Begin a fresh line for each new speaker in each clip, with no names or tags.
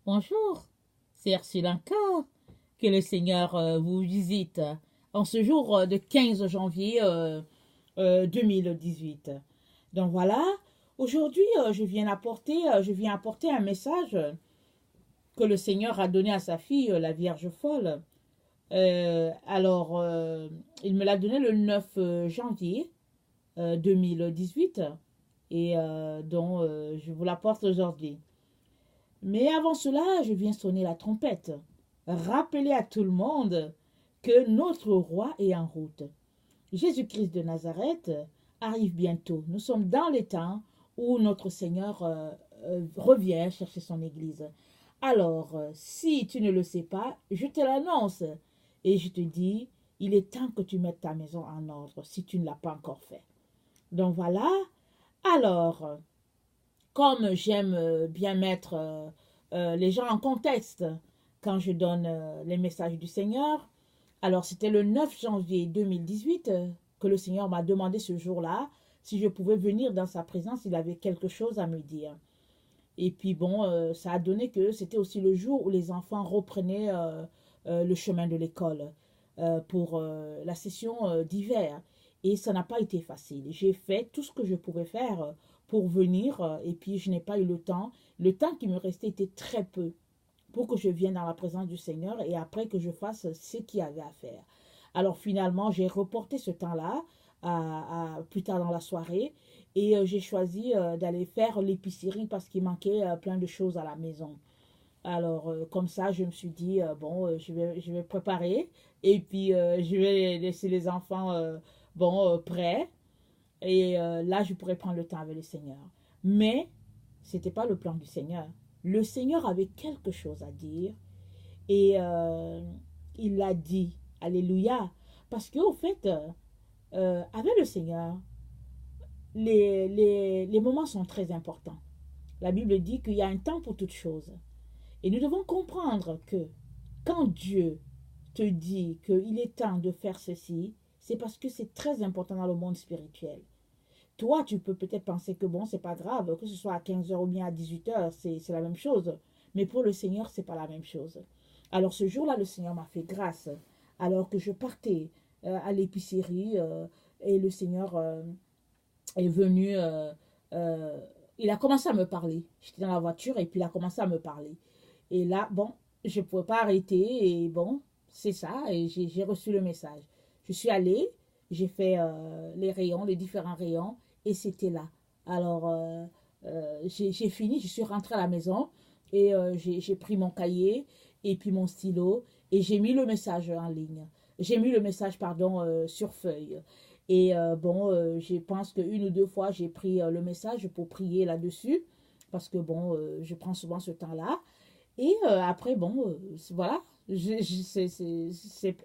Bonjour, c'est Ursule encore. Que le Seigneur vous visite en ce jour de 15 janvier 2018. Donc voilà, aujourd'hui je viens apporter un message que le Seigneur a donné à sa fille, la Vierge folle. Alors, il me l'a donné le 9 janvier 2018 et dont je vous l'apporte aujourd'hui. Mais avant cela, je viens sonner la trompette. Rappeler à tout le monde que notre roi est en route. Jésus-Christ de Nazareth arrive bientôt. Nous sommes dans les temps où notre Seigneur revient chercher son Église. Alors, si tu ne le sais pas, je te l'annonce et je te dis, il est temps que tu mettes ta maison en ordre si tu ne l'as pas encore fait. Donc voilà. Alors, comme j'aime bien mettre les gens en contexte quand je donne les messages du Seigneur. Alors, c'était le 9 janvier 2018 que le Seigneur m'a demandé ce jour-là si je pouvais venir dans sa présence, il avait quelque chose à me dire. Et puis bon, ça a donné que c'était aussi le jour où les enfants reprenaient le chemin de l'école pour la session d'hiver. Et ça n'a pas été facile. J'ai fait tout ce que je pouvais faire pour venir et puis je n'ai pas eu le temps. Le temps qui me restait était très peu pour que je vienne dans la présence du Seigneur et après que je fasse ce qu'il y avait à faire. Alors finalement, j'ai reporté ce temps-là plus tard dans la soirée et j'ai choisi d'aller faire l'épicerie parce qu'il manquait plein de choses à la maison. Alors comme ça, je me suis dit, bon, je vais préparer et puis je vais laisser les enfants prêts et là, je pourrais prendre le temps avec le Seigneur. Mais ce n'était pas le plan du Seigneur. Le Seigneur avait quelque chose à dire et il l'a dit. Alléluia. Parce qu'au fait, avec le Seigneur, les moments sont très importants. La Bible dit qu'il y a un temps pour toutes choses. Et nous devons comprendre que quand Dieu te dit qu'il est temps de faire ceci, c'est parce que c'est très important dans le monde spirituel. Toi, tu peux peut-être penser que bon, c'est pas grave, que ce soit à 15 heures ou bien à 18 heures, c'est la même chose. Mais pour le Seigneur, c'est pas la même chose. Alors ce jour-là, le Seigneur m'a fait grâce. Alors que je partais à l'épicerie et le Seigneur est venu, euh, il a commencé à me parler. J'étais dans la voiture et puis il a commencé à me parler. Et là, bon, je ne pouvais pas arrêter et bon, c'est ça. Et j'ai reçu le message. Je suis allée, j'ai fait les rayons, les différents rayons et c'était là. Alors, j'ai fini, je suis rentrée à la maison et j'ai pris mon cahier et puis mon stylo et j'ai mis le message en ligne. J'ai mis le message, pardon, sur feuille. Et bon, je pense qu'une ou deux fois, j'ai pris le message pour prier là-dessus. Parce que bon, je prends souvent ce temps-là. Et après, bon, voilà, je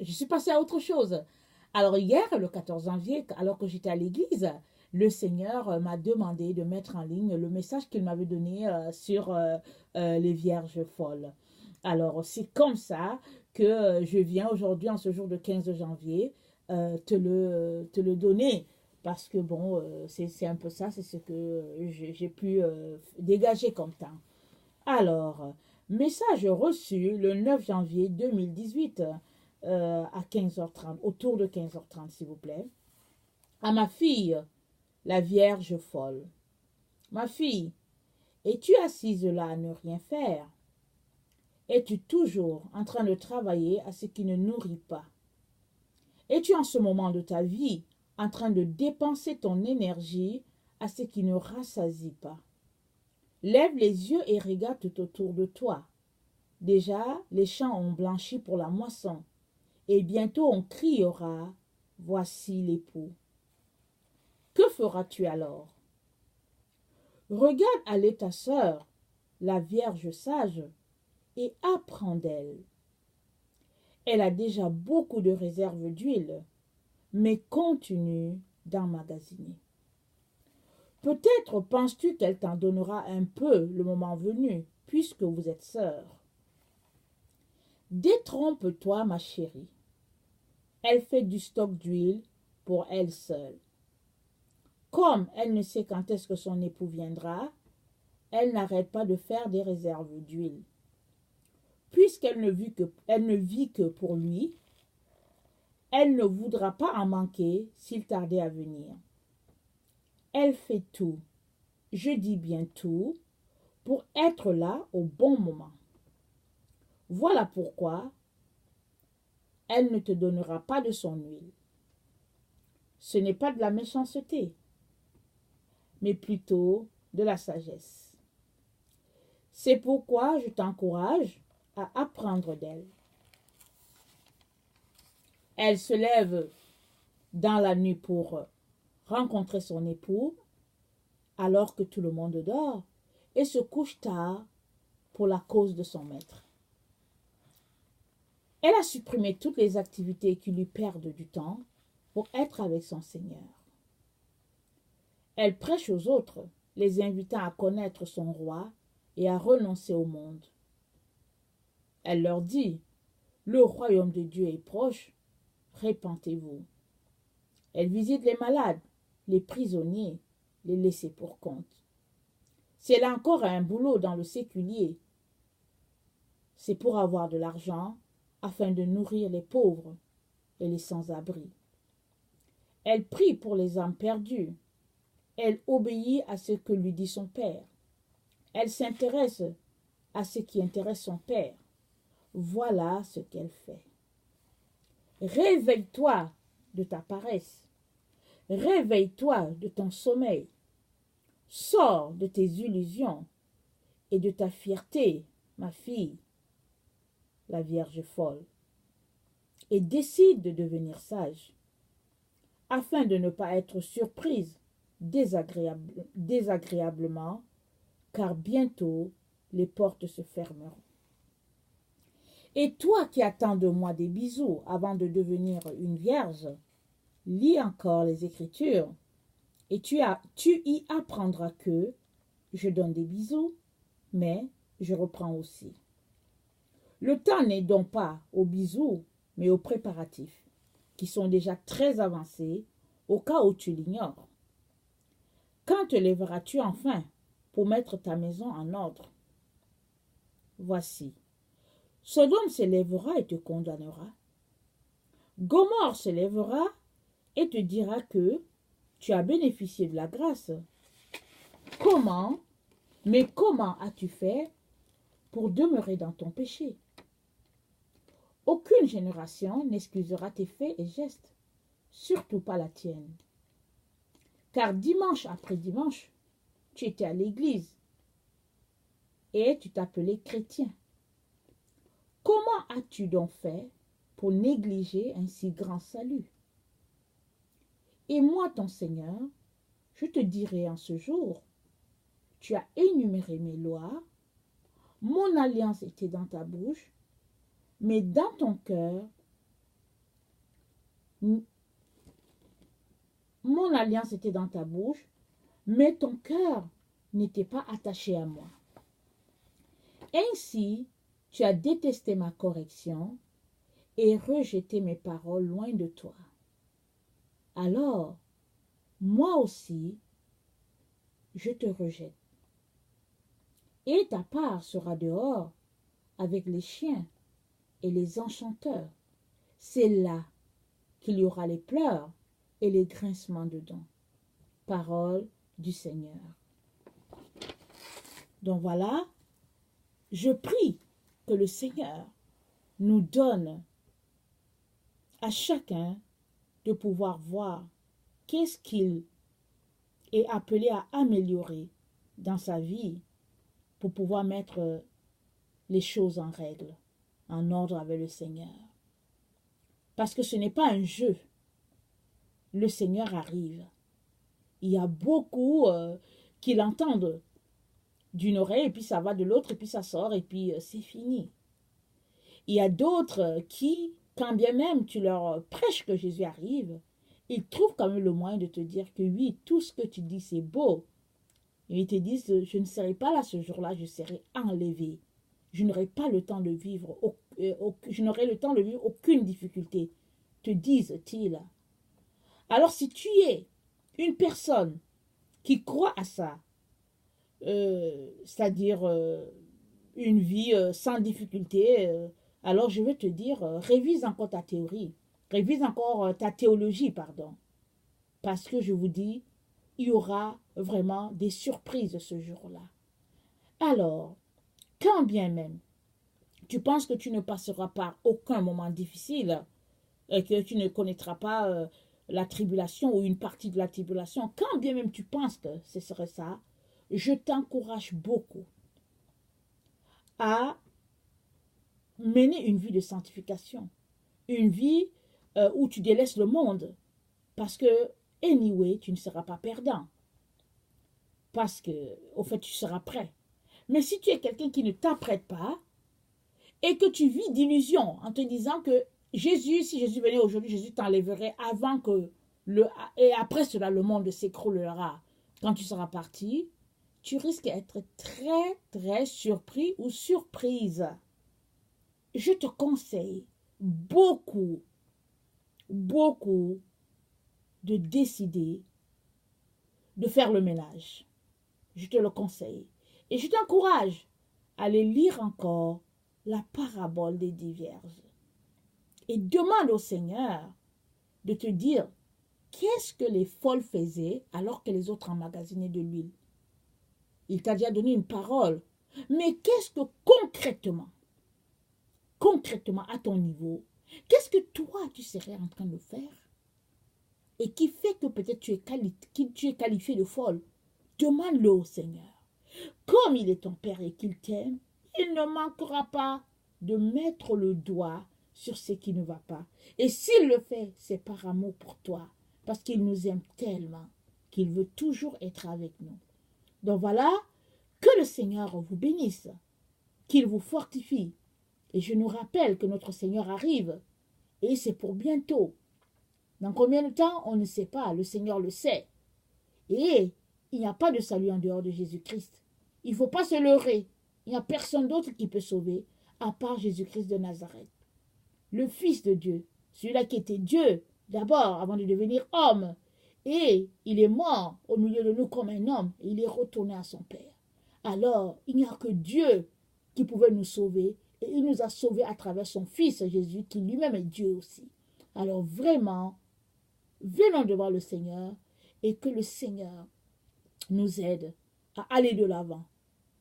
suis passée à autre chose. Alors hier, le 14 janvier, alors que j'étais à l'église, le Seigneur m'a demandé de mettre en ligne le message qu'il m'avait donné sur les Vierges folles. Alors c'est comme ça que je viens aujourd'hui, en ce jour de 15 janvier, te le donner. Parce que bon, c'est un peu ça, c'est ce que j'ai pu dégager comme temps. Alors, message reçu le 9 janvier 2018 à 15h30, autour de 15h30 s'il vous plaît, à ma fille, la Vierge folle. Ma fille, es-tu assise là à ne rien faire? Es-tu toujours en train de travailler à ce qui ne nourrit pas? Es-tu en ce moment de ta vie en train de dépenser ton énergie à ce qui ne rassasie pas? Lève les yeux et regarde tout autour de toi. Déjà, les champs ont blanchi pour la moisson, et bientôt on criera, voici l'époux. Que feras-tu alors? Regarde aller ta sœur, la Vierge sage, et apprends d'elle. Elle a déjà beaucoup de réserves d'huile, mais continue d'emmagasiner. Peut-être penses-tu qu'elle t'en donnera un peu le moment venu, puisque vous êtes sœurs. Détrompe-toi, ma chérie. Elle fait du stock d'huile pour elle seule. Comme elle ne sait quand est-ce que son époux viendra, elle n'arrête pas de faire des réserves d'huile. puisqu'elle ne vit que pour lui, elle ne voudra pas en manquer s'il tardait à venir. Elle fait tout, je dis bien tout, pour être là au bon moment. Voilà pourquoi elle ne te donnera pas de son huile. Ce n'est pas de la méchanceté, mais plutôt de la sagesse. C'est pourquoi je t'encourage à apprendre d'elle. Elle se lève dans la nuit pour rencontrer son époux, alors que tout le monde dort, et se couche tard pour la cause de son maître. Elle a supprimé toutes les activités qui lui perdent du temps pour être avec son Seigneur. Elle prêche aux autres, les invitant à connaître son roi et à renoncer au monde. Elle leur dit, le royaume de Dieu est proche, répentez-vous. Elle visite les malades, les prisonniers, les laissés pour compte. Si elle a encore un boulot dans le séculier, c'est pour avoir de l'argent afin de nourrir les pauvres et les sans-abri. Elle prie pour les âmes perdues. Elle obéit à ce que lui dit son père. Elle s'intéresse à ce qui intéresse son père. Voilà ce qu'elle fait. Réveille-toi de ta paresse. Réveille-toi de ton sommeil. Sors de tes illusions et de ta fierté, ma fille, la Vierge folle, et décide de devenir sage, afin de ne pas être surprise désagréablement, car bientôt les portes se fermeront. Et toi qui attends de moi des bisous avant de devenir une vierge, lis encore les Écritures, et tu y apprendras que je donne des bisous, mais je reprends aussi. Le temps n'est donc pas aux bisous, mais aux préparatifs, qui sont déjà très avancés, au cas où tu l'ignores. Quand te lèveras-tu enfin pour mettre ta maison en ordre? Voici, Sodome se lèvera et te condamnera. Gomorrhe se lèvera et te dira que tu as bénéficié de la grâce. Comment as-tu fait pour demeurer dans ton péché? Aucune génération n'excusera tes faits et gestes, surtout pas la tienne. Car dimanche après dimanche, tu étais à l'église et tu t'appelais chrétien. Comment as-tu donc fait pour négliger un si grand salut? Et moi, ton Seigneur, je te dirai en ce jour, tu as énuméré mes lois, mon alliance était dans ta bouche, mais dans ton cœur, mon alliance était dans ta bouche, mais ton cœur n'était pas attaché à moi. Ainsi, tu as détesté ma correction et rejeté mes paroles loin de toi. Alors, moi aussi, je te rejette. Et ta part sera dehors avec les chiens et les enchanteurs. C'est là qu'il y aura les pleurs et les grincements de dents. Parole du Seigneur. Donc voilà, je prie que le Seigneur nous donne à chacun de pouvoir voir qu'est-ce qu'il est appelé à améliorer dans sa vie pour pouvoir mettre les choses en règle, en ordre avec le Seigneur. Parce que ce n'est pas un jeu. Le Seigneur arrive. Il y a beaucoup qui l'entendent d'une oreille, et puis ça va de l'autre, et puis ça sort, et puis c'est fini. Il y a d'autres qui, quand bien même tu leur prêches que Jésus arrive, ils trouvent quand même le moyen de te dire que oui, tout ce que tu dis c'est beau. Et ils te disent, je ne serai pas là ce jour-là, je serai enlevé. Je n'aurai pas le temps de vivre, je n'aurai le temps de vivre aucune difficulté, te disent-ils. Alors si tu es une personne qui croit à ça, c'est-à-dire une vie sans difficulté, alors je vais te dire, révise encore ta théorie, révise encore ta théologie, pardon. Parce que je vous dis, il y aura vraiment des surprises ce jour-là. Alors, quand bien même tu penses que tu ne passeras par aucun moment difficile et que tu ne connaîtras pas la tribulation ou une partie de la tribulation, quand bien même tu penses que ce serait ça, je t'encourage beaucoup à mener une vie de sanctification, une vie où tu délaisses le monde, parce que, anyway, tu ne seras pas perdant, parce que, au fait, tu seras prêt. Mais si tu es quelqu'un qui ne t'apprête pas, et que tu vis d'illusions en te disant que Jésus, si Jésus venait aujourd'hui, Jésus t'enlèverait avant que et après cela, le monde s'écroulera. Quand tu seras parti, tu risques d'être très, très surpris ou surprise. Je te conseille beaucoup, beaucoup de décider de faire le ménage. Je te le conseille. Et je t'encourage à aller lire encore la parabole des 10 vierges. Et demande au Seigneur de te dire qu'est-ce que les folles faisaient alors que les autres emmagasinaient de l'huile. Il t'a déjà donné une parole. Mais qu'est-ce que concrètement à ton niveau, qu'est-ce que toi tu serais en train de faire et qui fait que peut-être tu es qualifié de folle? Demande-le au Seigneur. Comme il est ton Père et qu'il t'aime, il ne manquera pas de mettre le doigt sur ce qui ne va pas. Et s'il le fait, c'est par amour pour toi, parce qu'il nous aime tellement qu'il veut toujours être avec nous. Donc voilà, que le Seigneur vous bénisse, qu'il vous fortifie. Et je nous rappelle que notre Seigneur arrive, et c'est pour bientôt. Dans combien de temps, on ne sait pas, le Seigneur le sait. Et il n'y a pas de salut en dehors de Jésus-Christ. Il ne faut pas se leurrer. Il n'y a personne d'autre qui peut sauver, à part Jésus-Christ de Nazareth. Le Fils de Dieu, celui-là qui était Dieu, d'abord, avant de devenir homme. Et il est mort au milieu de nous comme un homme, et il est retourné à son Père. Alors, il n'y a que Dieu qui pouvait nous sauver, et il nous a sauvés à travers son Fils Jésus, qui lui-même est Dieu aussi. Alors vraiment, venons devant le Seigneur, et que le Seigneur nous aide à aller de l'avant.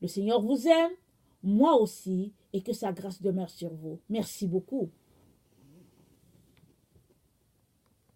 Le Seigneur vous aime, moi aussi, et que sa grâce demeure sur vous. Merci beaucoup.